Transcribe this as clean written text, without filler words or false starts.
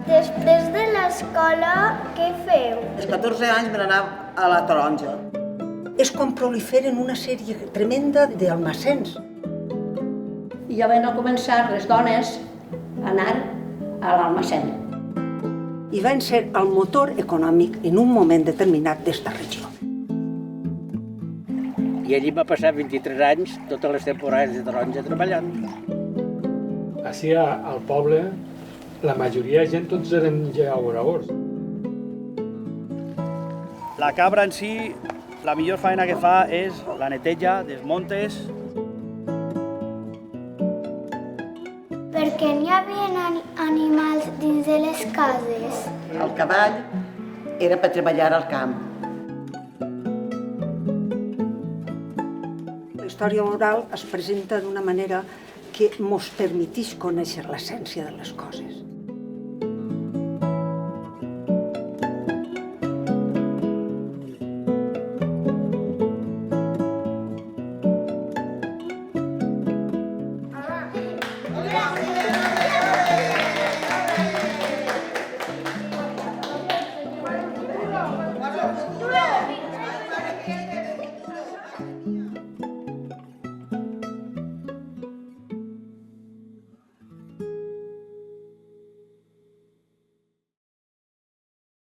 Després de l'escola, què feu? Als 14 anys me n'anava a la taronja. És quan proliferen una sèrie tremenda d'almacens. I ja van a començar les dones a anar a l'almacén. I van ser el motor econòmic en un moment determinat d'esta regió. I allí va passar 23 anys, totes les temporades de taronja treballant. Així al poble, la majoria de gent tots eren llauradors. La cabra en si, la millor feina que fa és la neteja dels montes. Per què n'hi havia animals dins de les cases? El cavall era per treballar al camp. La història oral es presenta d'una manera que ens permeteix conèixer l'essència de les coses.